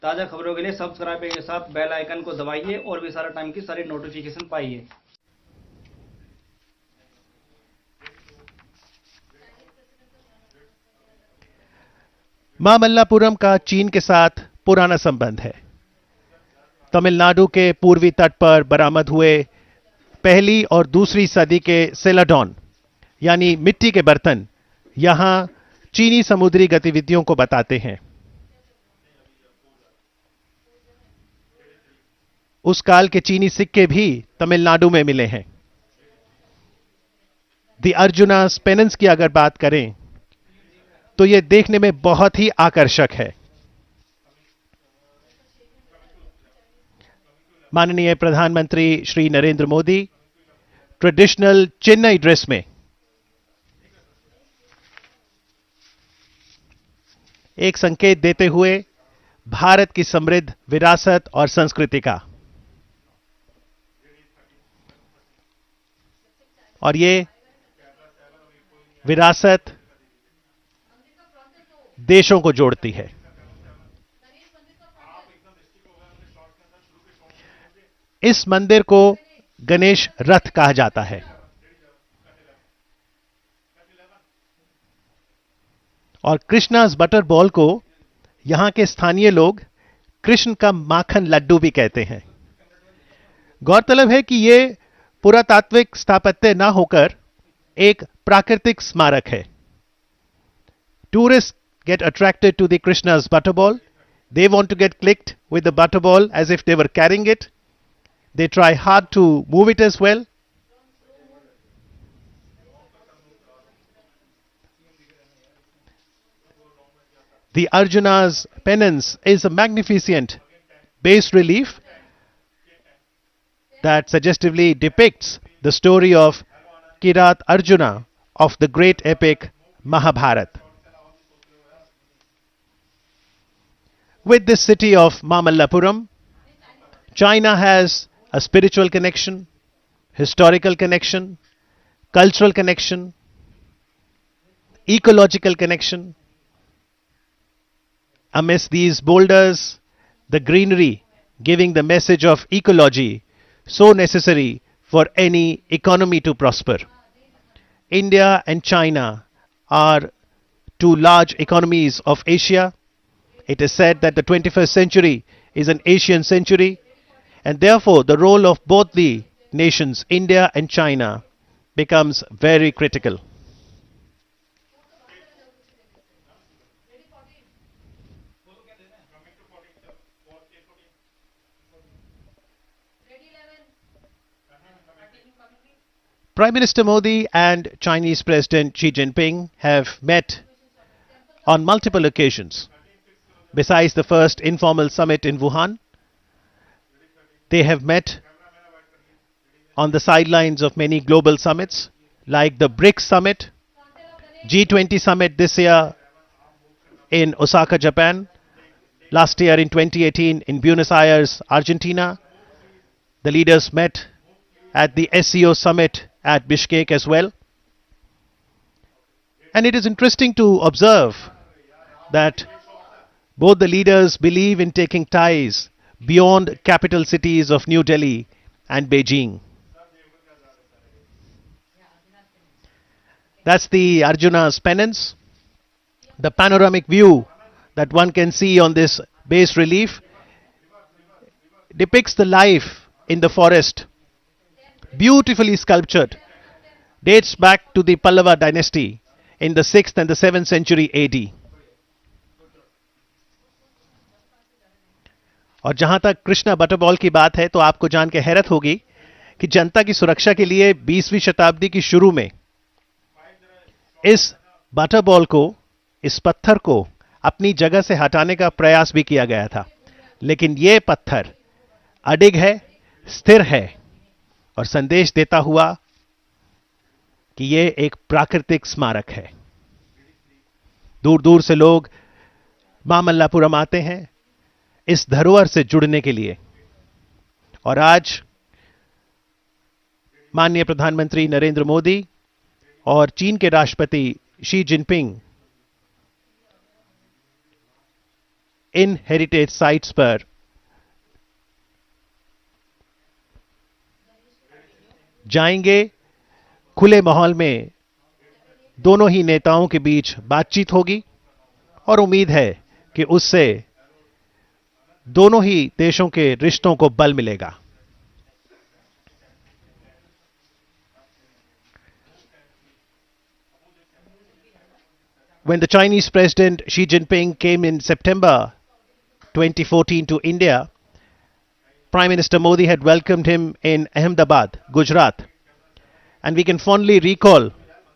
ताज़ा खबरों के लिए सब्सक्राइब के साथ बेल आइकन को दबाइए और भी सारा टाइम की सारी नोटिफिकेशन पाइए। मामल्लापुरम का चीन के साथ पुराना संबंध है। तमिलनाडु के पूर्वी तट पर बरामद हुए पहली और दूसरी सदी के सेलाडॉन यानी मिट्टी के बर्तन यहां चीनी समुद्री गतिविधियों को बताते हैं। उस काल के चीनी सिक्के भी तमिलनाडु में मिले हैं। दी अर्जुना पेनेंस की अगर बात करें तो यह देखने में बहुत ही आकर्षक है। माननीय प्रधानमंत्री श्री नरेंद्र मोदी ट्रेडिशनल चेन्नई ड्रेस में एक संकेत देते हुए भारत की समृद्ध विरासत और संस्कृति का, और ये विरासत देशों को जोड़ती है। इस मंदिर को गणेश रथ कहा जाता है और कृष्णास बटर बॉल को यहां के स्थानीय लोग कृष्ण का माखन लड्डू भी कहते हैं। गौरतलब है कि यह पुरातात्विक स्थापत्य न होकर एक प्राकृतिक स्मारक है। Tourist get attracted to the Krishna's butterball. They want to get clicked with the butterball as if they were carrying it. They try hard to move it as well. The Arjuna's penance is a magnificent bas relief that suggestively depicts the story of Kirat Arjuna of the great epic Mahabharata. With this city of Mamallapuram, China has a spiritual connection, historical connection, cultural connection, ecological connection. Amidst these boulders, the greenery giving the message of ecology so necessary for any economy to prosper. India and China are two large economies of Asia. It is said that the 21st century is an Asian century, and therefore the role of both the nations, India and China, becomes very critical. Prime Minister Modi and Chinese President Xi Jinping have met on multiple occasions. Besides the first informal summit in Wuhan, they have met on the sidelines of many global summits like the BRICS summit, G20 summit this year in Osaka, Japan, last year in 2018 in Buenos Aires, Argentina. The leaders met at the SCO summit at Bishkek as well. And it is interesting to observe that both the leaders believe in taking ties beyond capital cities of New Delhi and Beijing. That's the Arjuna's penance. The panoramic view that one can see on this bas relief depicts the life in the forest, beautifully sculptured, dates back to the Pallava dynasty in the 6th and the 7th century AD. और जहां तक Krishna butterball की बात है तो आपको जान के हैरत होगी कि जनता की सुरक्षा के लिए 20वीं शताब्दी की शुरू में इस बटरबॉल को, इस पत्थर को अपनी जगह से हटाने का प्रयास भी किया गया था, लेकिन यह पत्थर अडिग है, स्थिर है और संदेश देता हुआ कि यह एक प्राकृतिक स्मारक है। दूर दूर से लोग मामल्लापुरम आते हैं इस धरोहर से जुड़ने के लिए, और आज माननीय प्रधानमंत्री नरेंद्र मोदी और चीन के राष्ट्रपति शी जिनपिंग इन हेरिटेज साइट्स पर जाएंगे। खुले माहौल में दोनों ही नेताओं के बीच बातचीत होगी और उम्मीद है कि उससे दोनों ही देशों के रिश्तों को बल मिलेगा। When the Chinese President Xi Jinping came in September 2014 to India, Prime Minister Modi had welcomed him in Ahmedabad, Gujarat. And we can fondly recall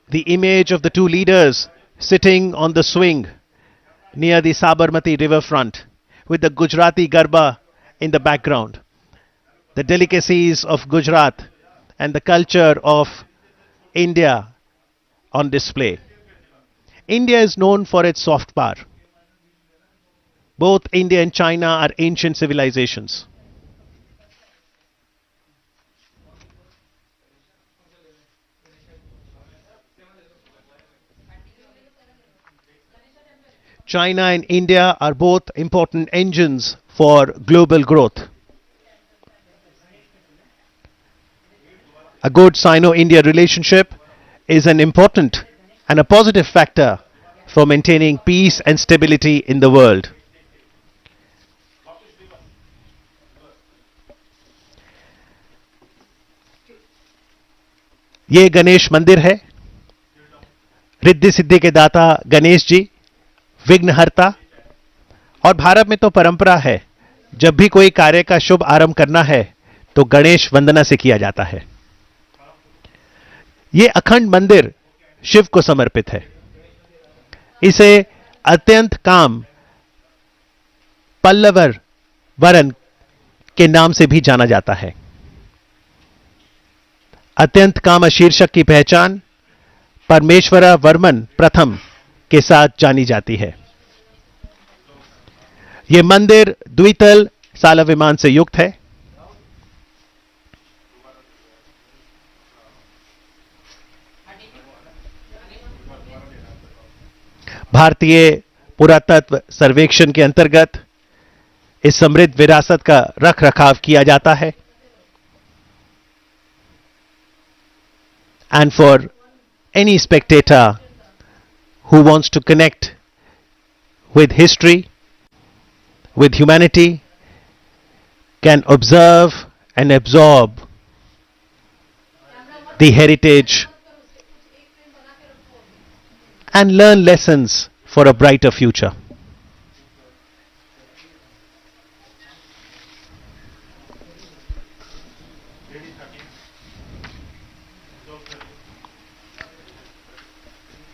the image of the two leaders sitting on the swing near the Sabarmati riverfront with the Gujarati Garba in the background. The delicacies of Gujarat and the culture of India on display. India is known for its soft power. Both India and China are ancient civilizations. China and India are both important engines for global growth. A good Sino-India relationship is an important and a positive factor for maintaining peace and stability in the world. ये गणेश मंदिर है। रिद्धि सिद्धि के दाता गणेश जी, विघ्नहर्ता। और भारत में तो परंपरा है, जब भी कोई कार्य का शुभ आरंभ करना है तो गणेश वंदना से किया जाता है। यह अखंड मंदिर शिव को समर्पित है। इसे अत्यंत काम पल्लवर वरन के नाम से भी जाना जाता है। अत्यंत काम शीर्षक की पहचान परमेश्वरा वर्मन प्रथम के साथ जानी जाती है। यह मंदिर द्वितल साला विमान से युक्त है। भारतीय पुरातत्व सर्वेक्षण के अंतर्गत इस समृद्ध विरासत का रख रखाव किया जाता है। And for any spectator who wants to connect with history, with humanity, can observe and absorb the heritage and learn lessons for a brighter future.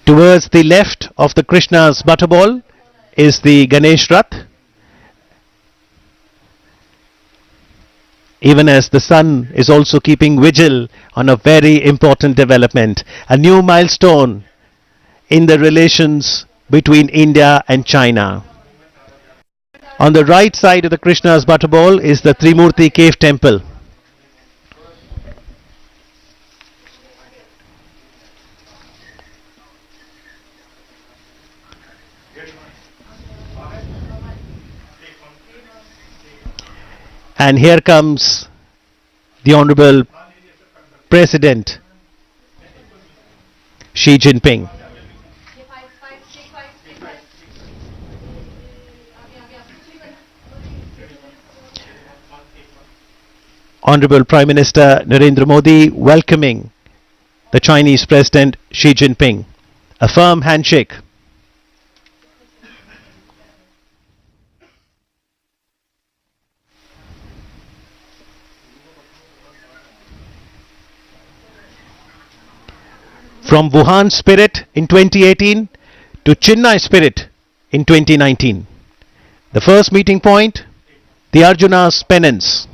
Towards the left of the Krishna's butterball is the Ganesh Rath. Even as the sun is also keeping vigil on a very important development, a new milestone in the relations between India and China. On the right side of the Krishna's butterball is the Trimurti Cave Temple. And here comes the Honorable President Xi Jinping. Honorable Prime Minister Narendra Modi welcoming the Chinese President Xi Jinping. A firm handshake. From Wuhan spirit in 2018 to Chennai spirit in 2019. The first meeting point, the Arjuna's penance.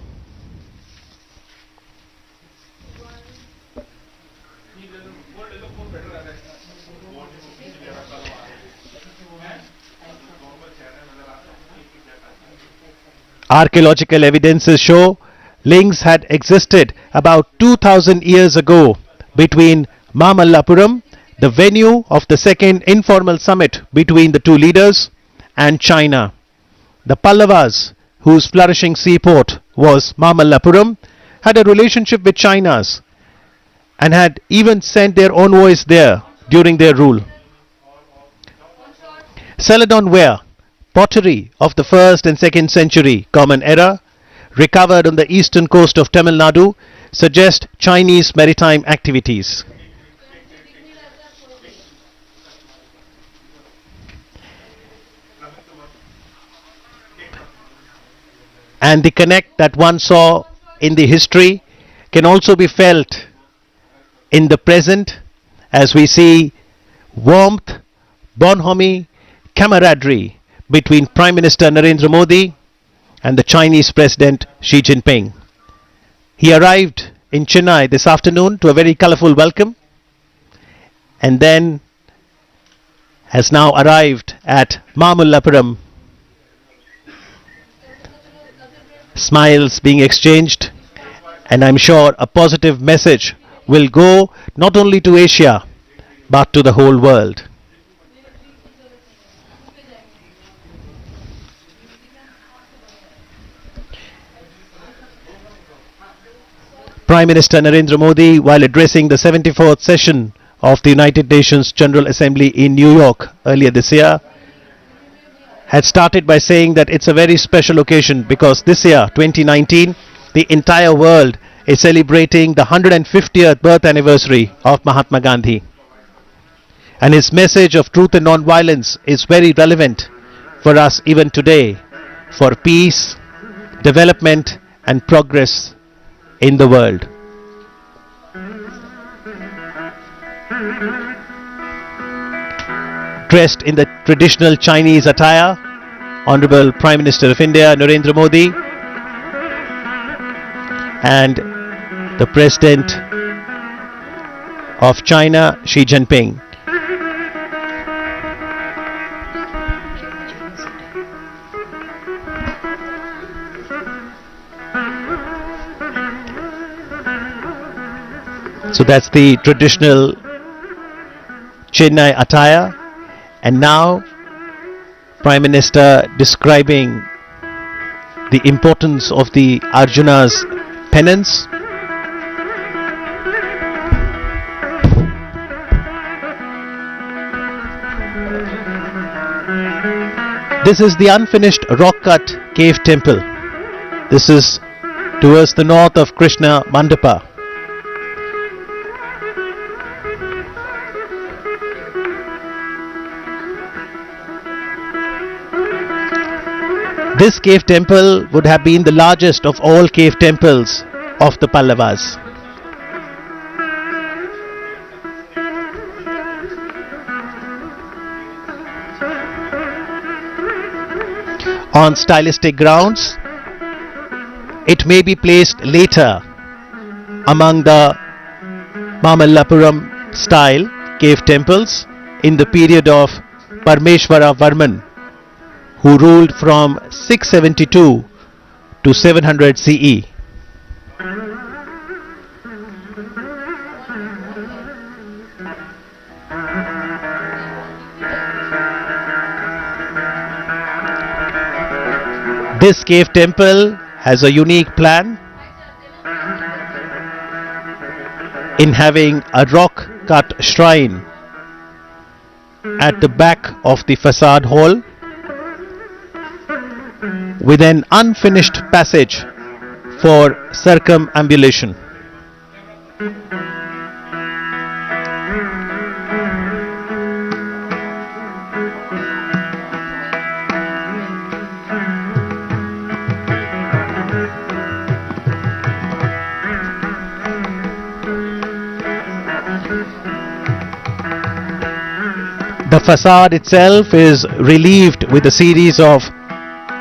Archaeological evidences show links had existed about 2000 years ago between Mamallapuram, the venue of the second informal summit between the two leaders, and China. the Pallavas, whose flourishing seaport was Mamallapuram, had a relationship with China's and had even sent their envoys there during their rule. Celadon ware, pottery of the 1st and 2nd century Common Era, recovered on the eastern coast of Tamil Nadu, suggest Chinese maritime activities. And the connect that one saw in the history can also be felt in the present as we see warmth, bonhomie, camaraderie between Prime Minister Narendra Modi and the Chinese President Xi Jinping. He arrived in Chennai this afternoon to a very colorful welcome and then has now arrived at Mamallapuram. Smiles being exchanged, and I'm sure a positive message will go not only to Asia but to the whole world. Prime Minister Narendra Modi, while addressing the 74th session of the United Nations General Assembly in New York earlier this year, had started by saying that it's a very special occasion because this year, 2019, the entire world is celebrating the 150th birth anniversary of Mahatma Gandhi. And his message of truth and non-violence is very relevant for us even today, for peace, development and progress in the world. Dressed in the traditional Chinese attire, Honorable Prime Minister of India Narendra Modi and the President of China Xi Jinping. So that's the traditional Chennai attire, and now Prime Minister describing the importance of the Arjuna's penance. This is the unfinished rock-cut cave temple. This is towards the north of Krishna Mandapa. This cave temple would have been the largest of all cave temples of the Pallavas. On stylistic grounds, it may be placed later among the Mamallapuram style cave temples in the period of Parmeshwara Varman, who ruled from 672 to 700 CE. This cave temple has a unique plan in having a rock-cut shrine at the back of the facade hall with an unfinished passage for circumambulation. The facade itself is relieved with a series of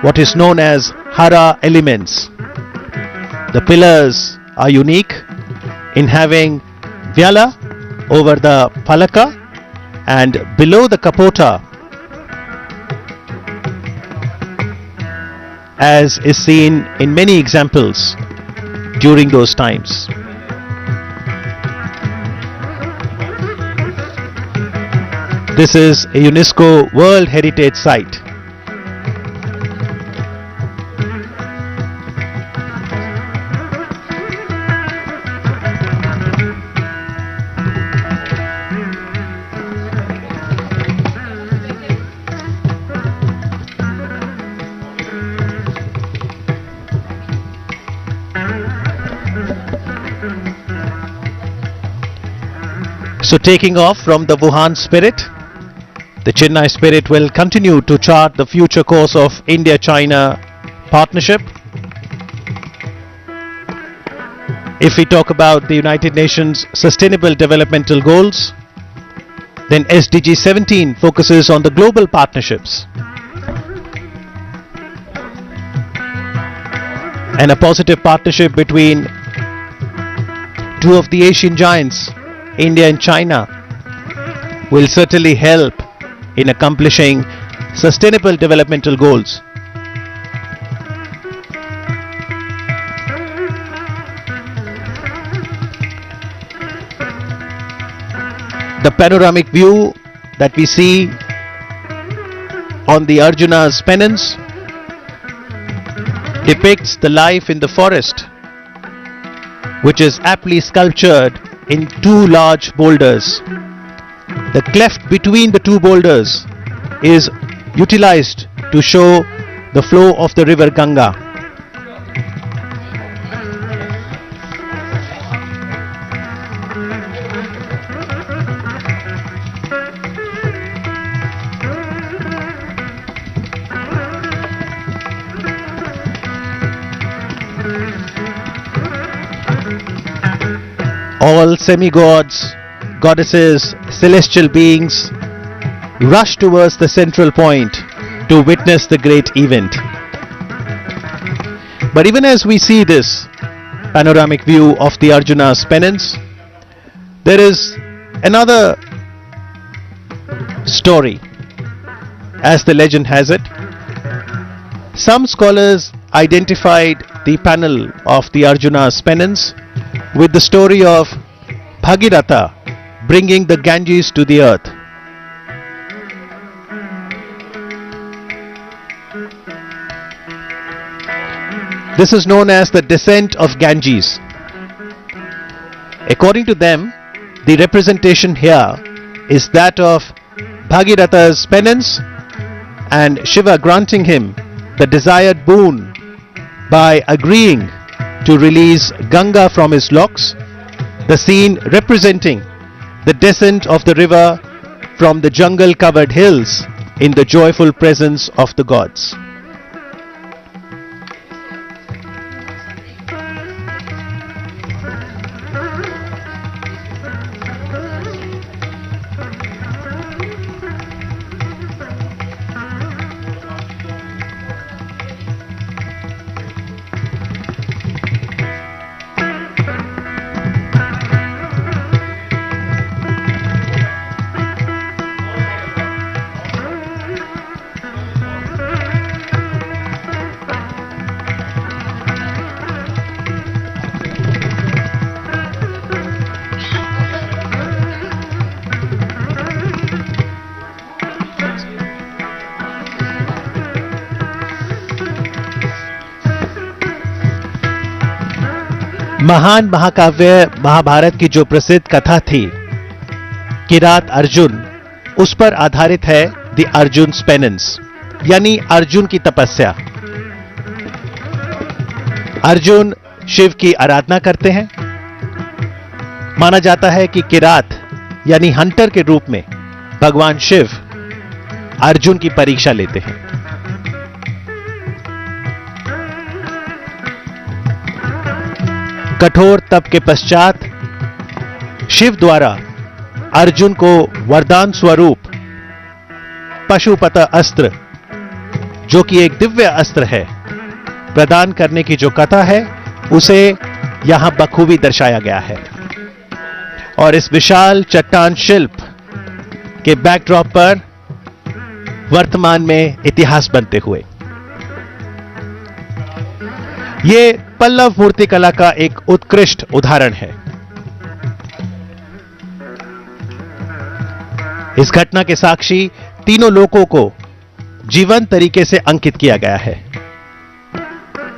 what is known as Hara elements. The pillars are unique in having Vyala over the Palaka and below the Kapota, as is seen in many examples during those times. This is a UNESCO World Heritage Site. So taking off from the Wuhan spirit, the Chennai spirit will continue to chart the future course of India-China partnership. If we talk about the United Nations Sustainable Developmental Goals, then SDG 17 focuses on the global partnerships and a positive partnership between two of the Asian giants, India and China, will certainly help in accomplishing sustainable developmental goals. The panoramic view that we see on the Arjuna's pennants depicts the life in the forest, which is aptly sculptured in two large boulders. The cleft between the two boulders is utilized to show the flow of the river Ganga. All semi-gods, goddesses, celestial beings rush towards the central point to witness the great event. But even as we see this panoramic view of the Arjuna's pennants, there is another story. As the legend has it, some scholars identified the panel of the Arjuna's pennants with the story of Bhagiratha bringing the Ganges to the earth. This is known as the descent of Ganges. According to them, the representation here is that of Bhagiratha's penance and Shiva granting him the desired boon by agreeing to release Ganga from his locks, the scene representing the descent of the river from the jungle-covered hills in the joyful presence of the gods. महान महाकाव्य महाभारत की जो प्रसिद्ध कथा थी किरात अर्जुन, उस पर आधारित है द अर्जुन्स पेनेंस, यानी अर्जुन की तपस्या। अर्जुन शिव की आराधना करते हैं। माना जाता है कि किरात यानी हंटर के रूप में भगवान शिव अर्जुन की परीक्षा लेते हैं। कठोर तप के पश्चात शिव द्वारा अर्जुन को वरदान स्वरूप पशुपत अस्त्र, जो कि एक दिव्य अस्त्र है, प्रदान करने की जो कथा है उसे यहां बखूबी दर्शाया गया है। और इस विशाल चट्टान शिल्प के बैकड्रॉप पर वर्तमान में इतिहास बनते हुए ये पल्लव मूर्तिकला का एक उत्कृष्ट उदाहरण है। इस घटना के साक्षी तीनों लोकों को जीवंत तरीके से अंकित किया गया है।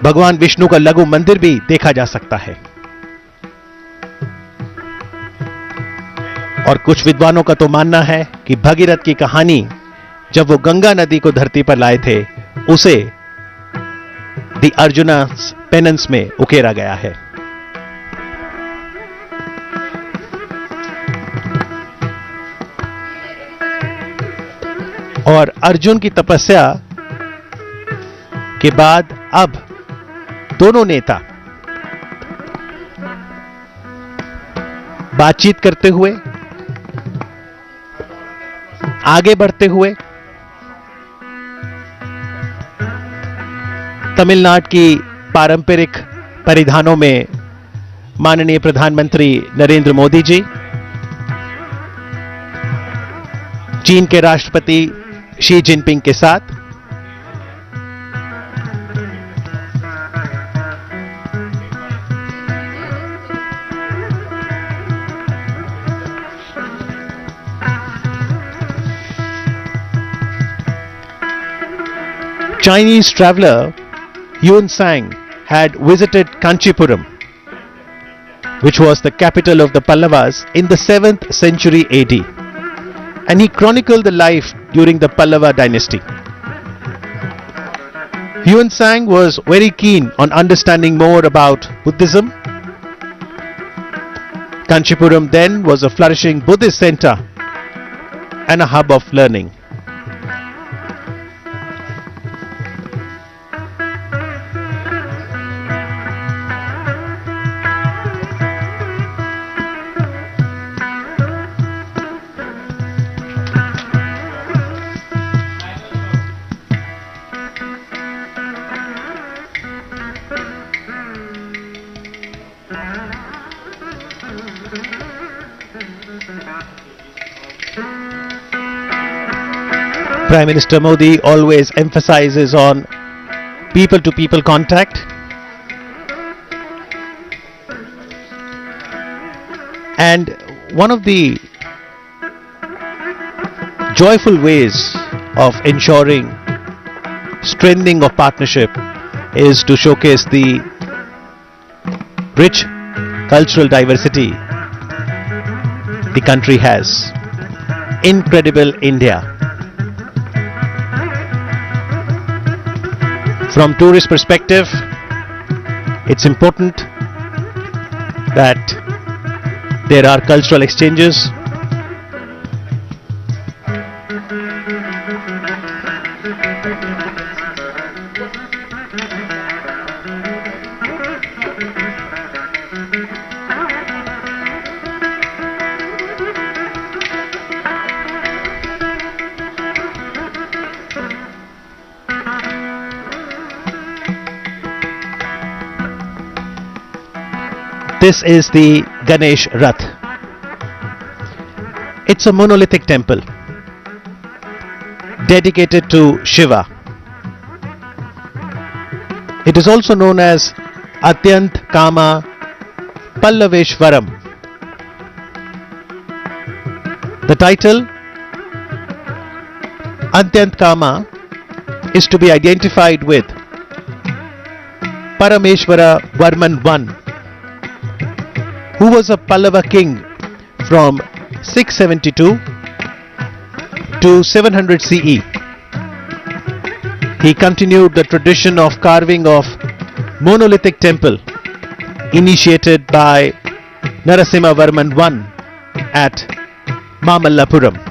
भगवान विष्णु का लघु मंदिर भी देखा जा सकता है। और कुछ विद्वानों का तो मानना है कि भगीरथ की कहानी जब वो गंगा नदी को धरती पर लाए थे, उसे द अर्जुना's पेनेंस में उकेरा गया है। और अर्जुन की तपस्या के बाद अब दोनों नेता बातचीत करते हुए, आगे बढ़ते हुए तमिलनाडु की पारंपरिक परिधानों में माननीय प्रधानमंत्री नरेंद्र मोदी जी, चीन के राष्ट्रपति शी जिनपिंग के साथ Chinese traveler Yuan Sang had visited Kanchipuram, which was the capital of the Pallavas in the 7th century AD, and he chronicled the life during the Pallava dynasty. Yuan Sang was very keen on understanding more about Buddhism. Kanchipuram then was a flourishing Buddhist center and a hub of learning. Prime Minister Modi always emphasizes on people-to-people contact, and one of the joyful ways of ensuring strengthening of partnership is to showcase the rich cultural diversity the country has. Incredible India. From tourist perspective, it's important that there are cultural exchanges. This is the Ganesh Rath. It's a monolithic temple dedicated to Shiva. It is also known as Atyant Kama Pallaveshwaram. The title Atyant Kama is to be identified with Parameshwara Varman I, who was a Pallava king from 672 to 700 CE. He continued the tradition of carving of monolithic temple initiated by Narasimha Varman I at Mamallapuram.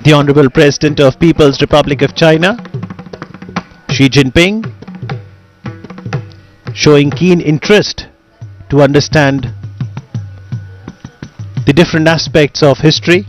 The Honorable President of People's Republic of China, Xi Jinping, showing keen interest to understand the different aspects of history.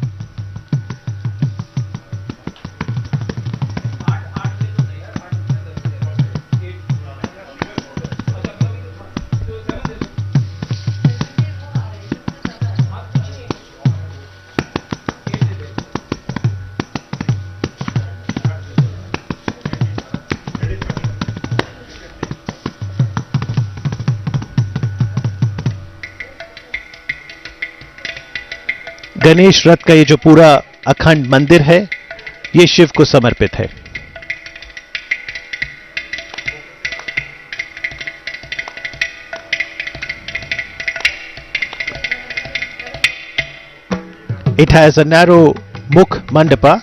Ganesh रथ का ये जो पूरा अखंड मंदिर है, ये शिव को समर्पित है। It has a narrow Mukh Mandapa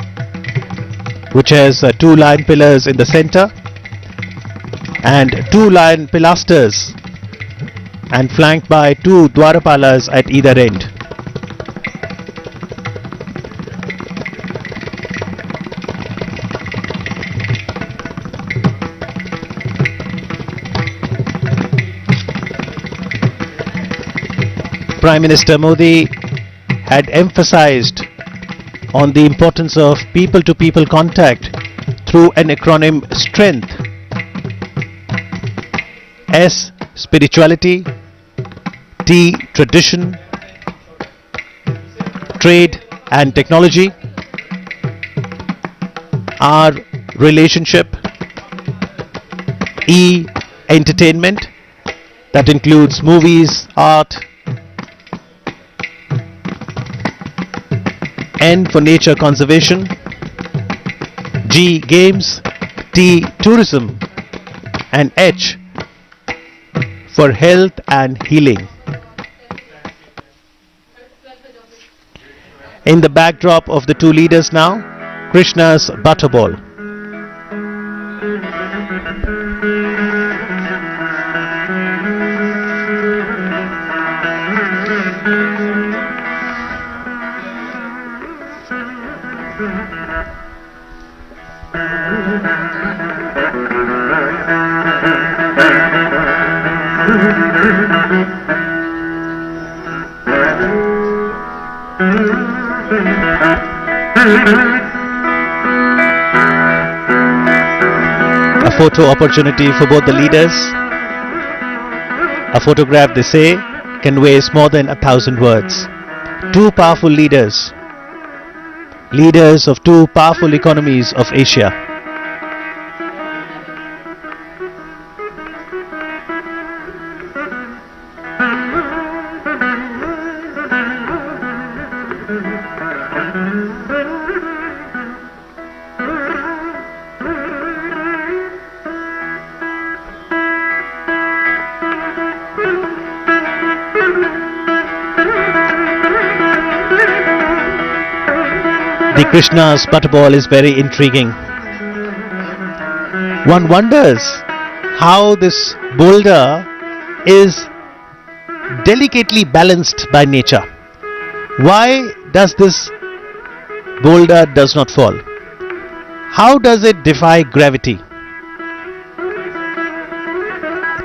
which has 2 lion pillars in the center and 2 lion pilasters and flanked by 2 Dwarapalas at either end. Prime Minister Modi had emphasized on the importance of people-to-people contact through an acronym STRENGTH. S, spirituality, T, tradition, trade and technology, R, relationship, E, entertainment, that includes movies, art, N for nature conservation, G, games, T, tourism, and H for health and healing. In the backdrop of the 2 leaders now, Krishna's Butterball. A photo opportunity for both the leaders. A photograph, they say, conveys more than 1,000 words. 2 powerful leaders, leaders of 2 powerful economies of Asia. The Krishna's Butterball is very intriguing. One wonders how this boulder is delicately balanced by nature. Why does this boulder does not fall? How does it defy gravity?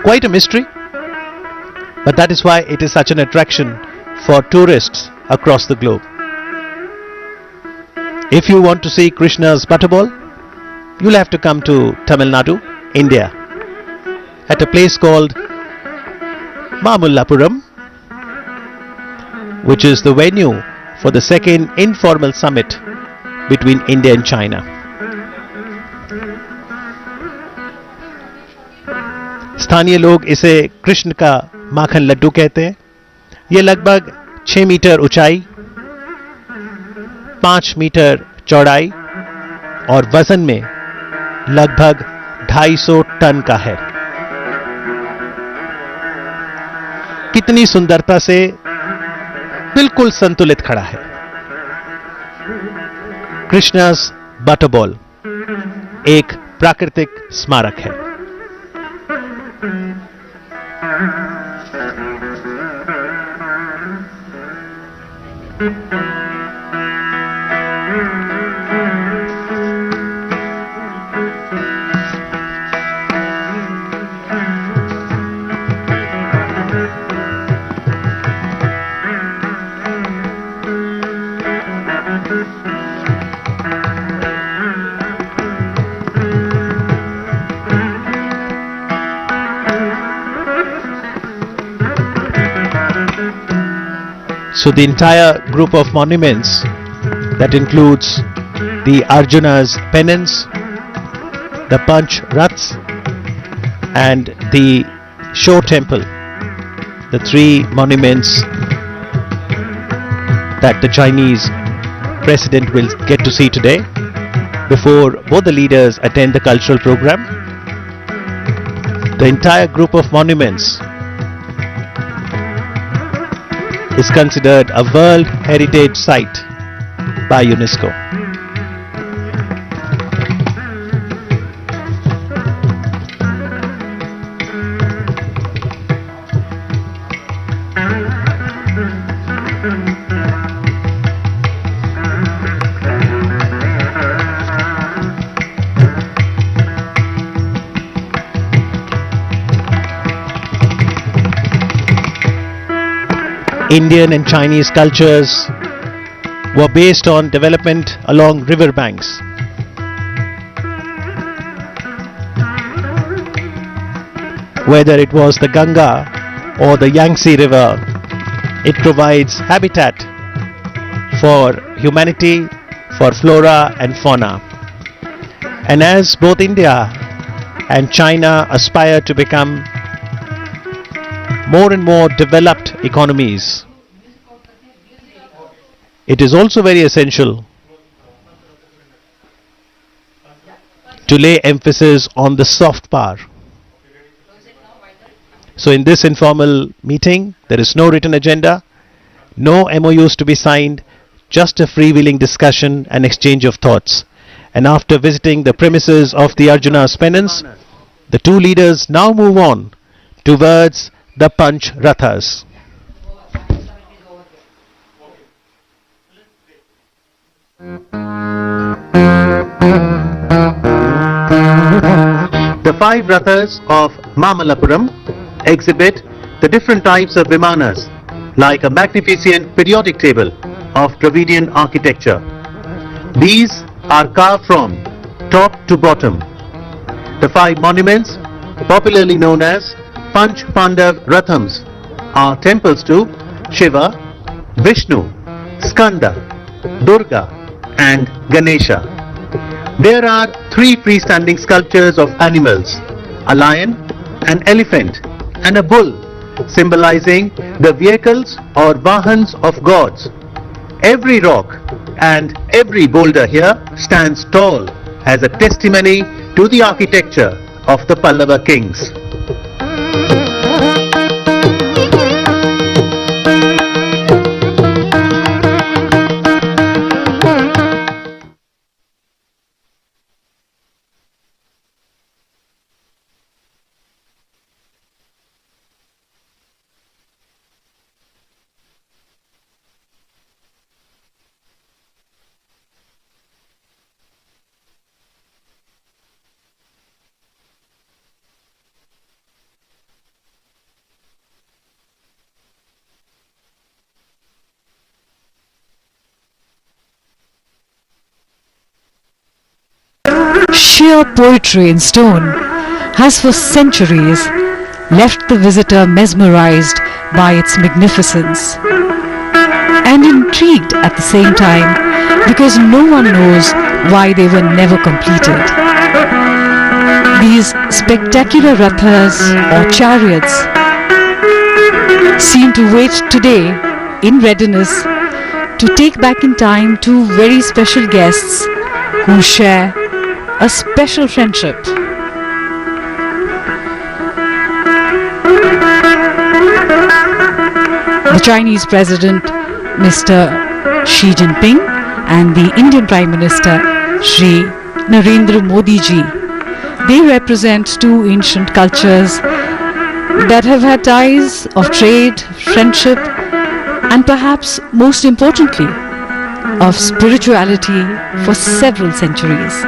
Quite a mystery, but that is why it is such an attraction for tourists across the globe. If you want to see Krishna's Butterball, you'll have to come to Tamil Nadu, India, at a place called Mamullapuram, which is the venue for the second informal summit between India and China. स्थानीय लोग इसे कृष्ण का माखन लड्डू कहते हैं। ये लगभग 6 metre ऊंचाई, 5 metre चौड़ाई और वजन में लगभग 250 टन का है। कितनी सुंदरता से बिल्कुल संतुलित खड़ा है। कृष्णा's बटरबॉल एक प्राकृतिक स्मारक है। So the entire group of monuments that includes the Arjuna's penance, the Panch Raths and the Show Temple, the 3 monuments that the Chinese President will get to see today before both the leaders attend the cultural program. The entire group of monuments is considered a World Heritage Site by UNESCO. Indian and Chinese cultures were based on development along river banks. Whether it was the Ganga or the Yangtze River, it provides habitat for humanity, for flora and fauna. And as both India and China aspire to become more and more developed economies, it is also very essential to lay emphasis on the soft power. So in this informal meeting, there is no written agenda, no MOUs to be signed, just a freewheeling discussion and exchange of thoughts. And after visiting the premises of the Arjuna's penance, the two leaders now move on towards the Panch Rathas. The five Rathas of Mamallapuram exhibit the different types of Vimanas, like a magnificent periodic table of Dravidian architecture. These are carved from top to bottom. The five monuments, popularly known as Panch Pandav Rathams, are temples to Shiva, Vishnu, Skanda, Durga and Ganesha. There are three freestanding sculptures of animals, a lion, an elephant and a bull, symbolizing the vehicles or vahans of gods. Every rock and every boulder here stands tall as a testimony to the architecture of the Pallava kings. Sheer poetry in stone has for centuries left the visitor mesmerized by its magnificence and intrigued at the same time, because no one knows why they were never completed. These spectacular rathas or chariots seem to wait today in readiness to take back in time two very special guests who share a special friendship. The Chinese President Mr. Xi Jinping and the Indian Prime Minister Shri Narendra Modi ji, they represent two ancient cultures that have had ties of trade, friendship and perhaps most importantly of spirituality for several centuries.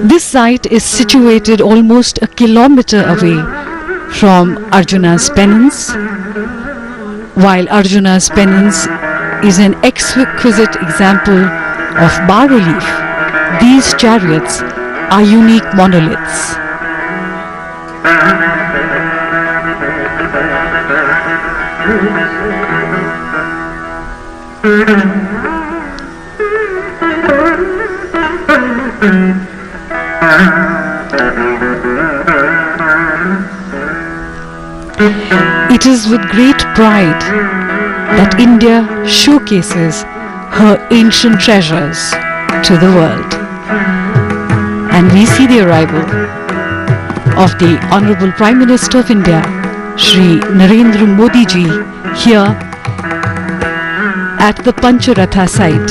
This site is situated almost a kilometer away from Arjuna's penance. While Arjuna's penance is an exquisite example of bas-relief, these chariots are unique monoliths. It is with great pride that India showcases her ancient treasures to the world. And we see the arrival of the Honorable Prime Minister of India, Shri Narendra Modi ji, here at the Pancharatha site.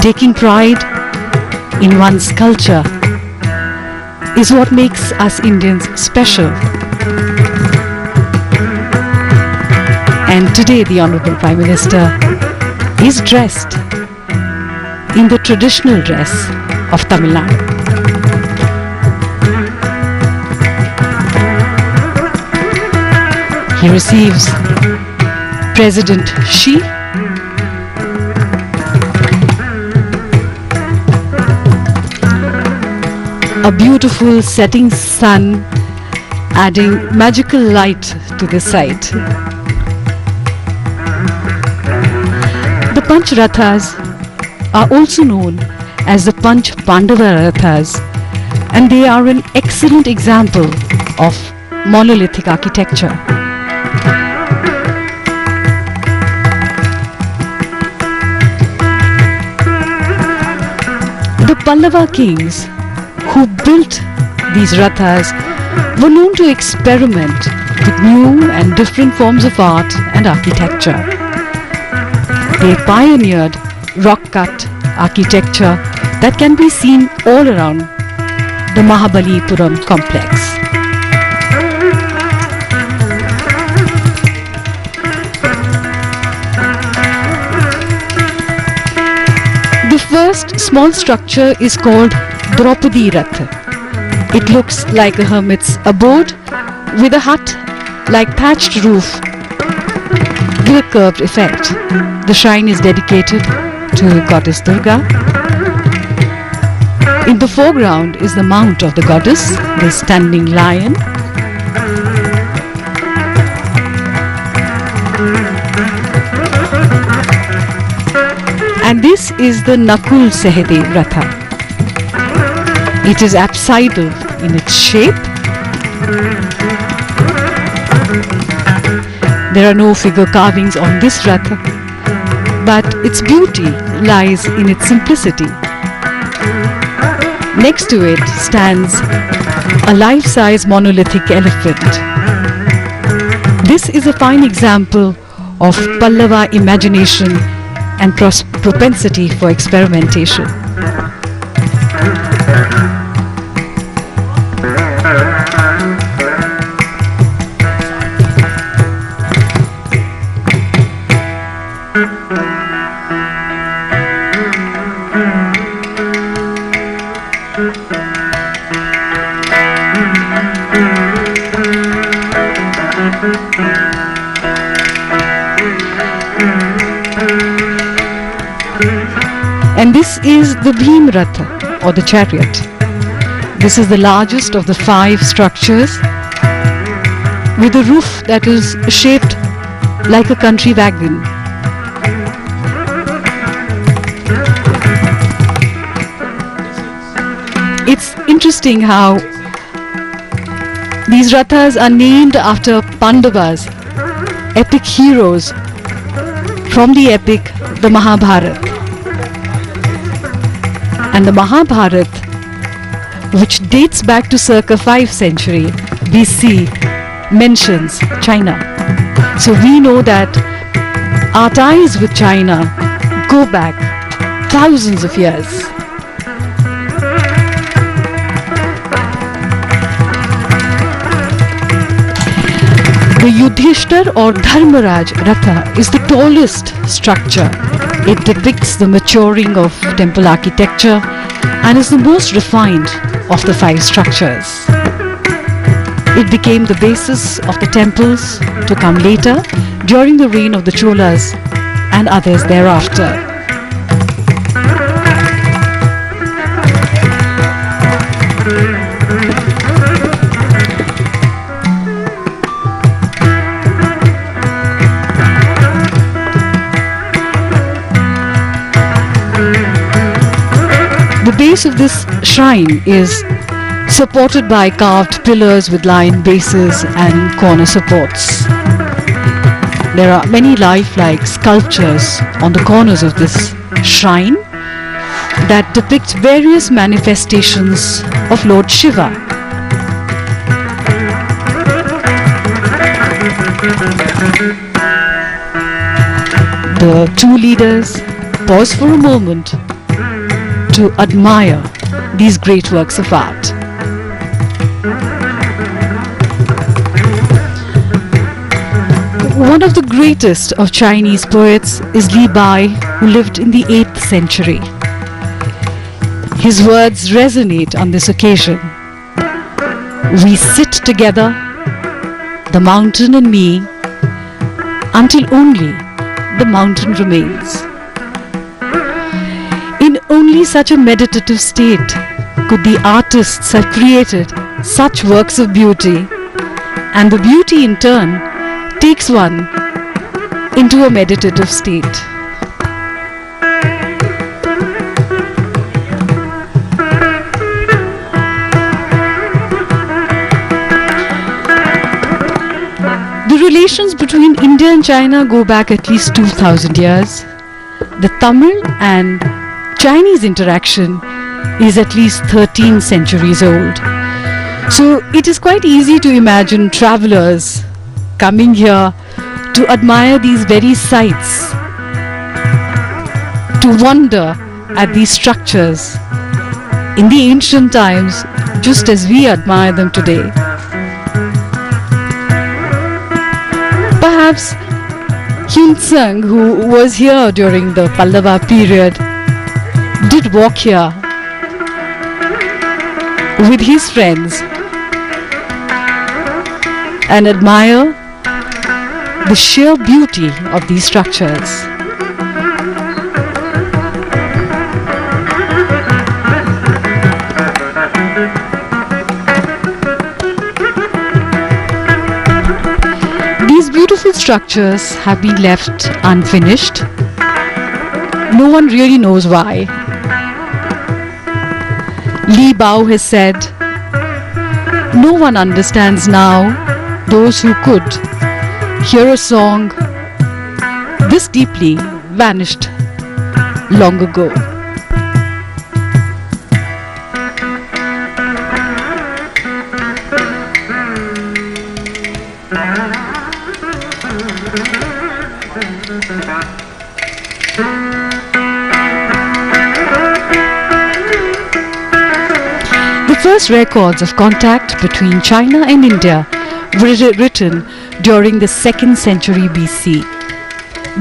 Taking pride in one's culture is what makes us Indians special. And today the Honorable Prime Minister is dressed in the traditional dress of Tamil Nadu. He receives President Xi, a beautiful setting sun adding magical light to the site. The Panch Rathas are also known as the Panch Pandava Rathas, and they are an excellent example of monolithic architecture. The Pallava kings who built these rathas were known to experiment with new and different forms of art and architecture. They pioneered rock-cut architecture that can be seen all around the Mahabalipuram complex. The first small structure is called Draupadi Rath. It looks like a hermit's abode with a hut-like thatched roof with a curved effect. The shrine is dedicated to Goddess Durga. In the foreground is the mount of the goddess, the standing lion. And this is the Nakul Sahdev Ratha. It is apsidal in its shape. There are no figure carvings on this Ratha, but its beauty lies in its simplicity. Next to it stands a life-size monolithic elephant. This is a fine example of Pallava imagination and propensity for experimentation. And this is the Bhim Ratha, or the chariot. This is the largest of the 5 structures, with a roof that is shaped like a country wagon. It's interesting how these Rathas are named after Pandavas, epic heroes from the epic the Mahabharata. And the Mahabharata, which dates back to circa 5th century BC, mentions China. So we know that our ties with China go back thousands of years. The Yudhishthir or Dharmaraj Ratha is the tallest structure. It depicts the maturing of temple architecture and is the most refined of the 5 structures. It became the basis of the temples to come later during the reign of the Cholas and others thereafter. base of this shrine is supported by carved pillars with lion bases and corner supports. There are many lifelike sculptures on the corners of this shrine that depict various manifestations of Lord Shiva. The two leaders pause for a moment to admire these great works of art. One of the greatest of Chinese poets is Li Bai, who lived in the 8th century. His words resonate on this occasion. We sit together, the mountain and me, until only the mountain remains. In only such a meditative state could the artists have created such works of beauty, and the beauty in turn takes one into a meditative state. The relations between India and China go back at least 2000 years. The Tamil and Chinese interaction is at least 13 centuries old. So it is quite easy to imagine travelers coming here to admire these very sights, to wonder at these structures in the ancient times, just as we admire them today. Perhaps Hyun Tsang, who was here during the Pallava period, did walk here with his friends and admire the sheer beauty of these structures. These beautiful structures have been left unfinished. No one really knows why. Li Bao has said, "No one understands now those who could hear a song this deeply vanished long ago." The first records of contact between China and India were written during the 2nd century BC.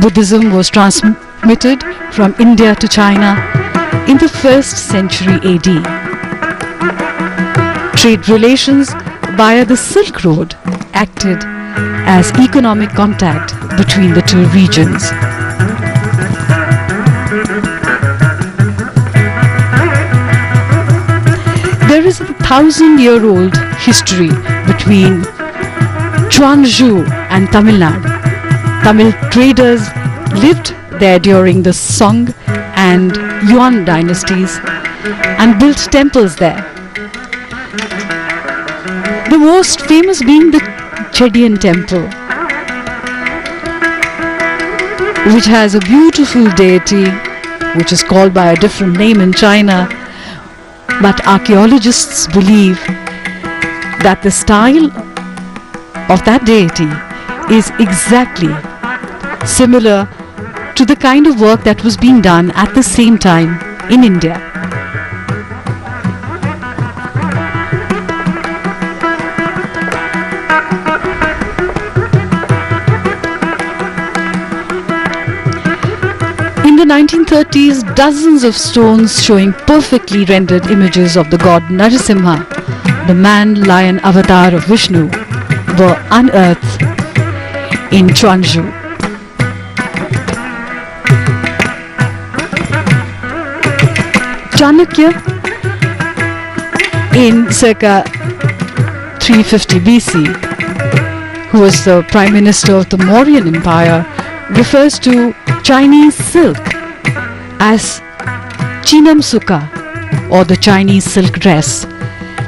Buddhism was transmitted from India to China in the 1st century AD. Trade relations via the Silk Road acted as economic contact between the two regions. There is a 1,000-year-old history between Chuanzhou and Tamil Nadu. Tamil traders lived there during the Song and Yuan dynasties and built temples there. The most famous being the Chedian temple, which has a beautiful deity which is called by a different name in China, but archaeologists believe that the style of that deity is exactly similar to the kind of work that was being done at the same time in India. In the 1930s, dozens of stones showing perfectly rendered images of the god Narasimha, the man-lion avatar of Vishnu, were unearthed in Chuanzhou. Chanakya, in circa 350 BC, who was the Prime Minister of the Mauryan Empire, refers to Chinese silk as Chinam Sukha, or the Chinese silk dress,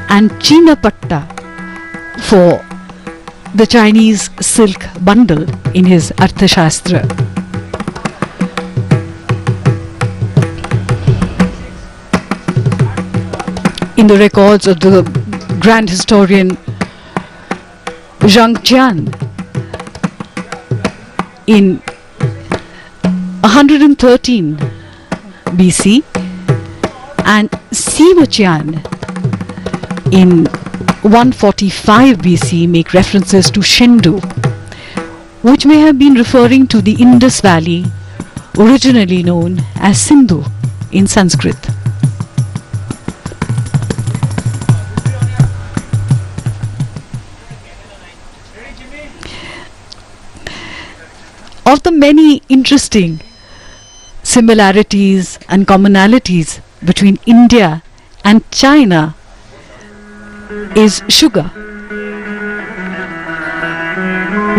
and China Patta for the Chinese silk bundle in his Arthashastra. In the records of the grand historian Zhang Jian, in 113 BC, and Sima Qian in 145 BC make references to Shendu, which may have been referring to the Indus Valley, originally known as Sindhu in Sanskrit. Of the many interesting similarities and commonalities between India and China is sugar,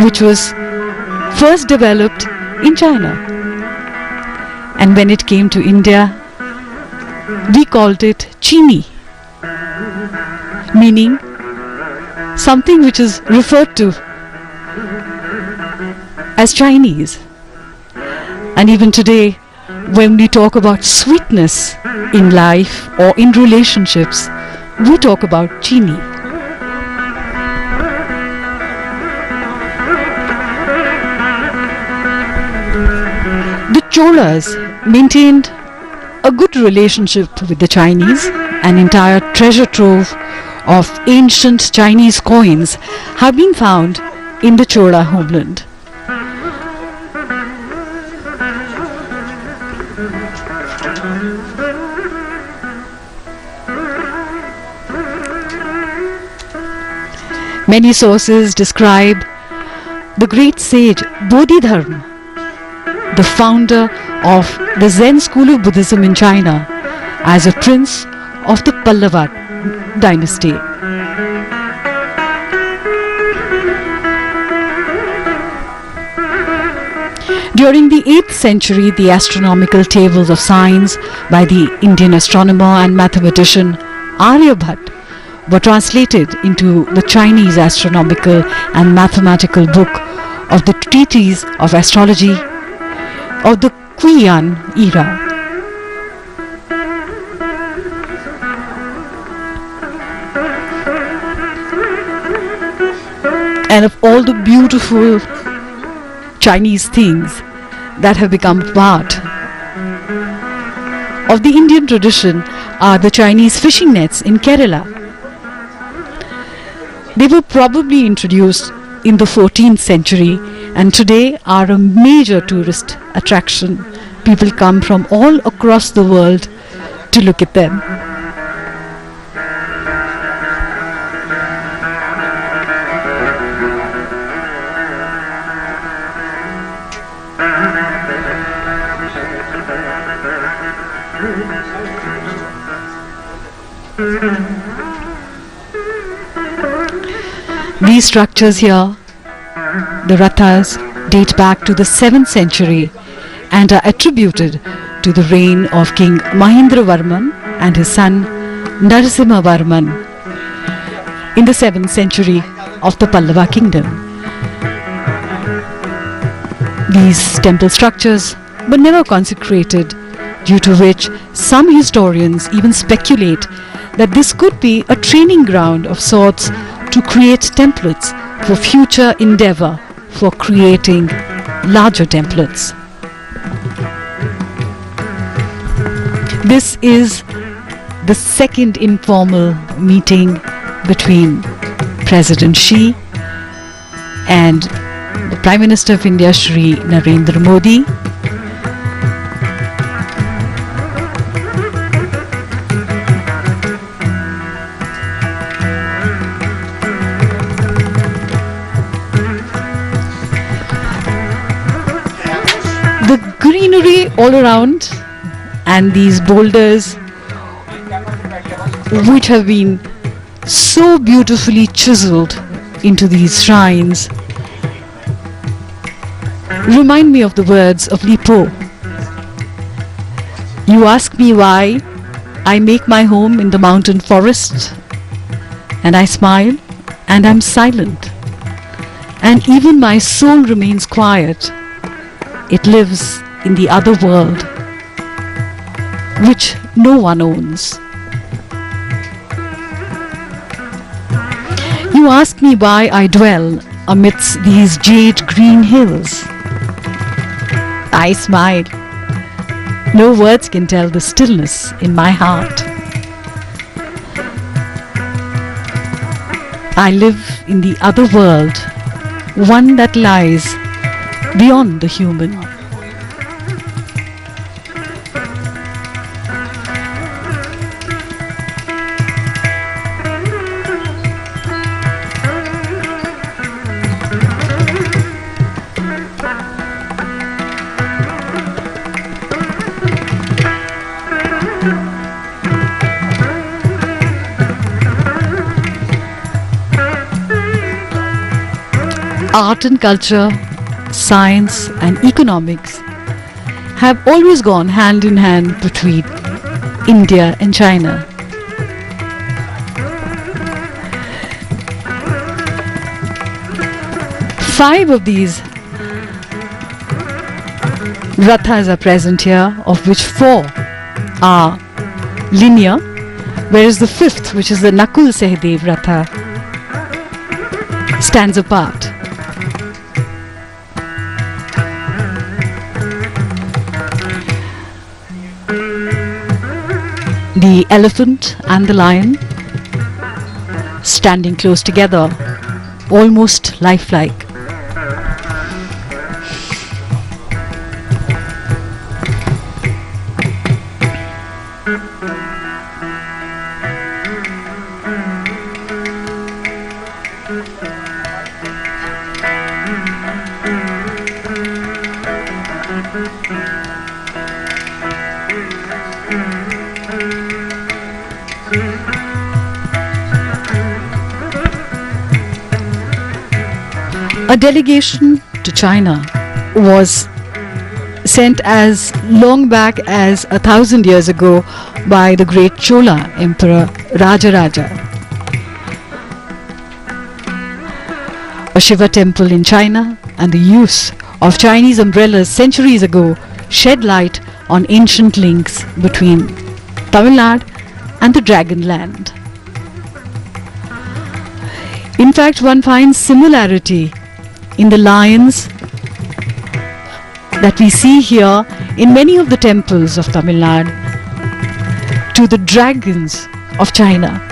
which was first developed in China, and when it came to India, we called it chini, meaning something which is referred to as Chinese. And even today, when we talk about sweetness in life or in relationships, we talk about chini. The Cholas maintained a good relationship with the Chinese. An entire treasure trove of ancient Chinese coins have been found in the Chola homeland. Many sources describe the great sage Bodhidharma, the founder of the Zen school of Buddhism in China, as a prince of the Pallava dynasty. During the 8th century, the astronomical tables of science by the Indian astronomer and mathematician Aryabhat were translated into the Chinese astronomical and mathematical book of the Treatise of Astrology of the Qian era. And of all the beautiful Chinese things that have become part of the Indian tradition are the Chinese fishing nets in Kerala. They were probably introduced in the 14th century and today are a major tourist attraction. People come from all across the world to look at them. These structures here, the rathas, date back to the 7th century and are attributed to the reign of King Mahendravarman and his son Narasimhavarman in the 7th century of the Pallava kingdom. These temple structures were never consecrated, due to which some historians even speculate that this could be a training ground of sorts to create templates for future endeavor for creating larger templates. This is the second informal meeting between President Xi and the Prime Minister of India, Shri Narendra Modi. The greenery all around and these boulders, which have been so beautifully chiseled into these shrines, remind me of the words of Li Po. You ask me why, I make my home in the mountain forest, and I smile and am silent, and even my soul remains quiet. It lives in the other world, which no one owns. You ask me why I dwell amidst these jade green hills. I smile. No words can tell the stillness in my heart. I live in the other world, one that lies beyond the human. Art and culture, science and economics have always gone hand in hand between India and China. Five of these rathas are present here, of which four are linear, whereas the fifth, which is the Nakul Sehdev Ratha, stands apart. The elephant and the lion standing close together, almost lifelike. A delegation to China was sent as long back as 1,000 years ago by the great Chola Emperor Rajaraja. A Shiva temple in China and the use of Chinese umbrellas centuries ago shed light on ancient links between Tamil Nadu and the Dragon Land. In fact, one finds similarity in the lions that we see here in many of the temples of Tamil Nadu to the dragons of China.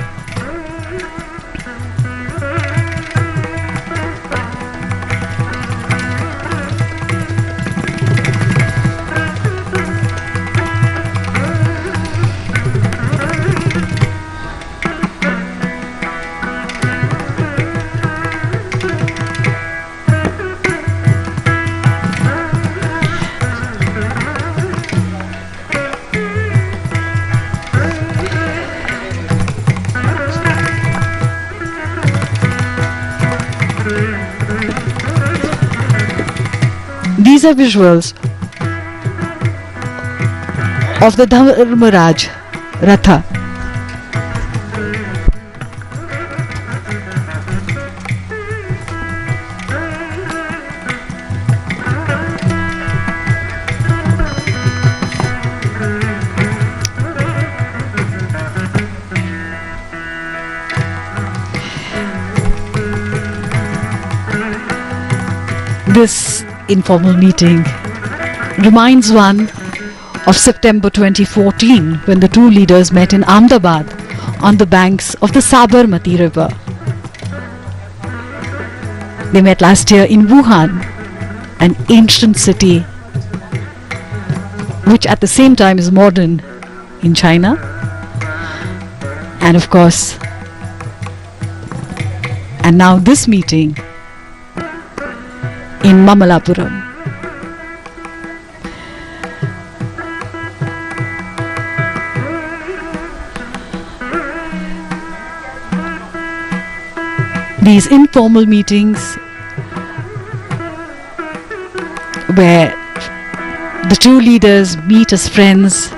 These are visuals of the Dharmaraj Ratha. This informal meeting reminds one of September 2014 when the two leaders met in Ahmedabad on the banks of the Sabarmati River. They met last year in Wuhan, an ancient city which at the same time is modern in China, and of course, and now this meeting in Mamalapuram. These informal meetings where the two leaders meet as friends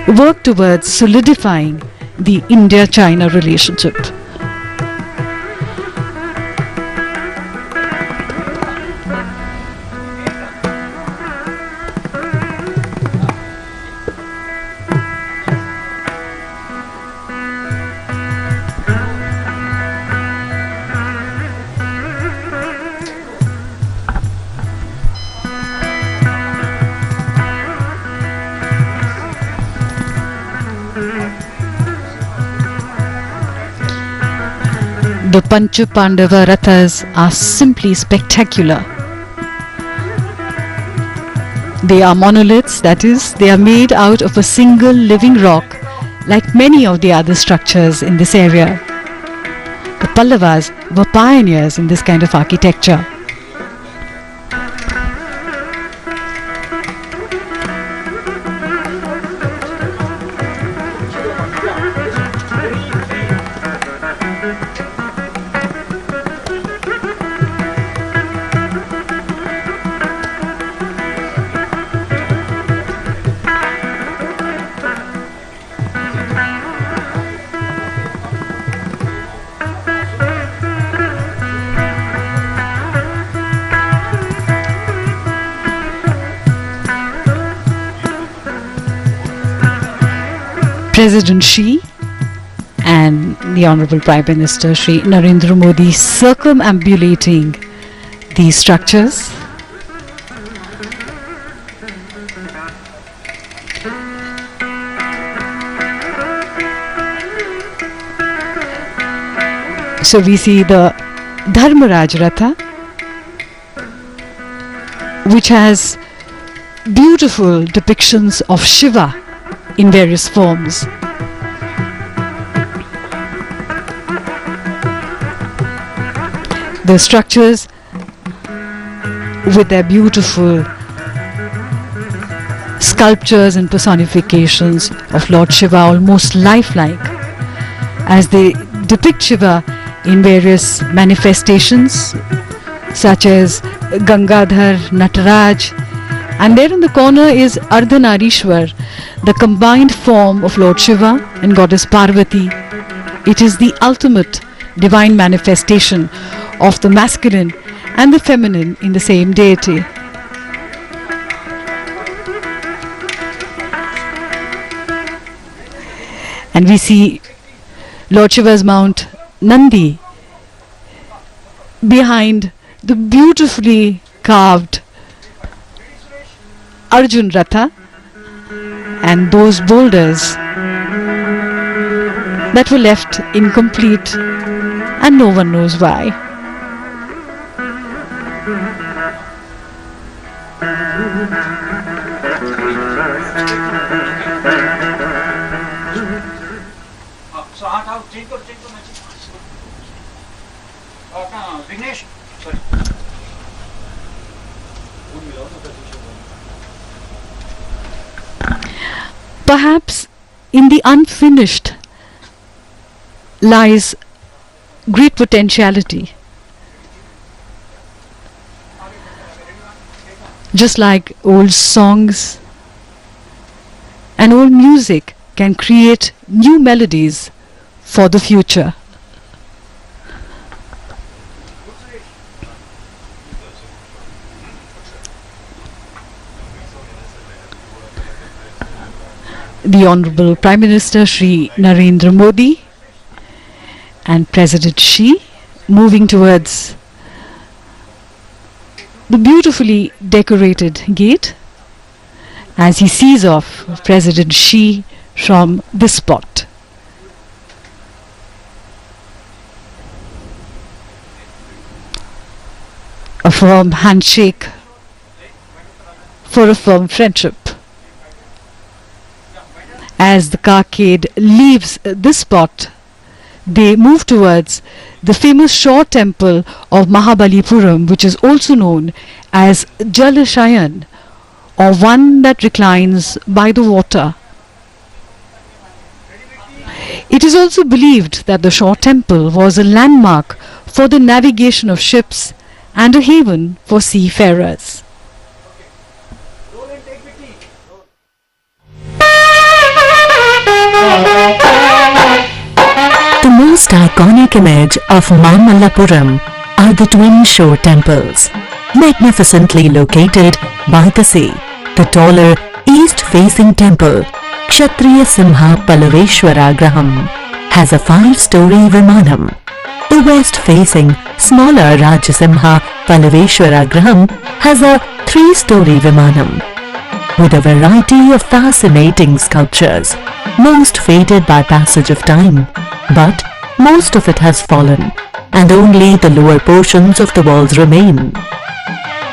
work towards solidifying the India-China relationship. The Pancha Pandava Rathas are simply spectacular. They are monoliths, that is, they are made out of a single living rock, like many of the other structures in this area. The Pallavas were pioneers in this kind of architecture. President Xi and the Honorable Prime Minister Shri Narendra Modi circumambulating these structures. So we see the Dharmaraj Ratha, which has beautiful depictions of Shiva in various forms. The structures with their beautiful sculptures and personifications of Lord Shiva, almost lifelike, as they depict Shiva in various manifestations such as Gangadhar, Nataraj, and there in the corner is Ardhanarishwar, the combined form of Lord Shiva and Goddess Parvati. It is the ultimate divine manifestation of the masculine and the feminine in the same deity. And we see Lord Shiva's mount Nandi behind the beautifully carved Arjun Ratha and those boulders that were left incomplete, and no one knows why. Perhaps in the unfinished lies great potentiality. Just like old songs and old music can create new melodies for the future. The Honorable Prime Minister Shri Narendra Modi and President Xi moving towards the beautifully decorated gate as he sees off President Xi from this spot. A firm handshake for a firm friendship. As the carcade leaves this spot, they move towards the famous shore temple of Mahabalipuram, which is also known as Jalashayan, or one that reclines by the water. It is also believed that the shore temple was a landmark for the navigation of ships and a haven for seafarers. most iconic image of Mamallapuram are the twin shore temples, magnificently located by the sea. The taller east-facing temple, Kshatriya Simha Palaveshwara Graham, has a 5-story Vimanam. The west-facing smaller Rajasimha Palaveshwara Graham has a 3-story Vimanam. With a variety of fascinating sculptures, most faded by passage of time, but most of it has fallen, and only the lower portions of the walls remain.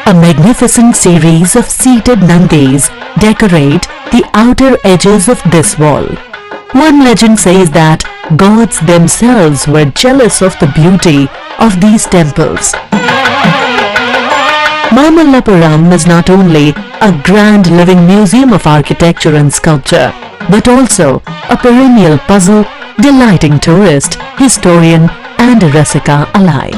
A magnificent series of seated Nandis decorate the outer edges of this wall. One legend says that gods themselves were jealous of the beauty of these temples. Mamallapuram is not only a grand living museum of architecture and sculpture, but also a perennial puzzle delighting tourist, historian and Rasika alike.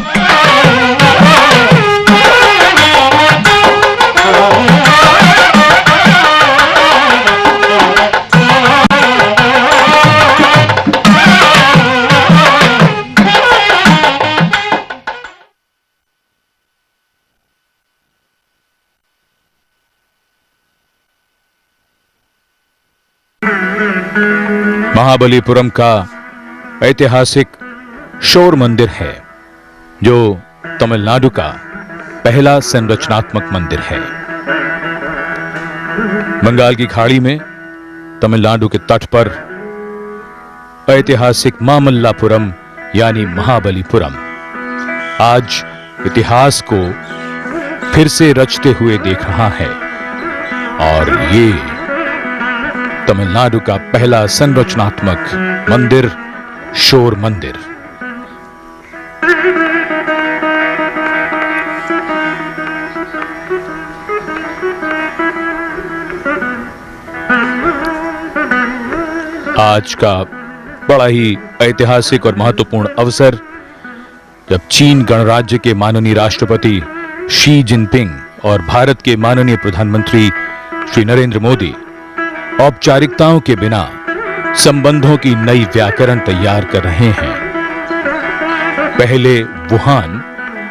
Mahabalipuram का ऐतिहासिक शोर मंदिर है, जो तमिलनाडु का पहला संरचनात्मक मंदिर है। बंगाल की खाड़ी में तमिलनाडु के तट पर ऐतिहासिक मामल्लापुरम यानी महाबलीपुरम आज इतिहास को फिर से रचते हुए देख रहा है, और ये तमिलनाडु का पहला संरचनात्मक मंदिर, शोर मंदिर। आज का बड़ा ही ऐतिहासिक और महत्वपूर्ण अवसर, जब चीन गणराज्य के माननीय राष्ट्रपति शी जिनपिंग और भारत के माननीय प्रधानमंत्री श्री नरेंद्र मोदी औपचारिकताओं के बिना संबंधों की नई व्याकरण तैयार कर रहे हैं। पहले वुहान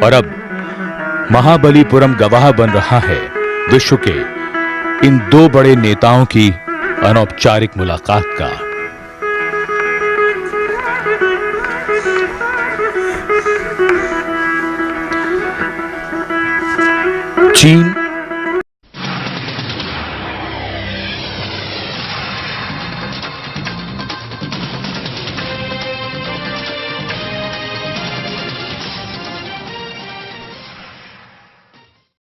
और अब महाबलीपुरम गवाह बन रहा है विश्व के इन दो बड़े नेताओं की अनौपचारिक मुलाकात का। चीन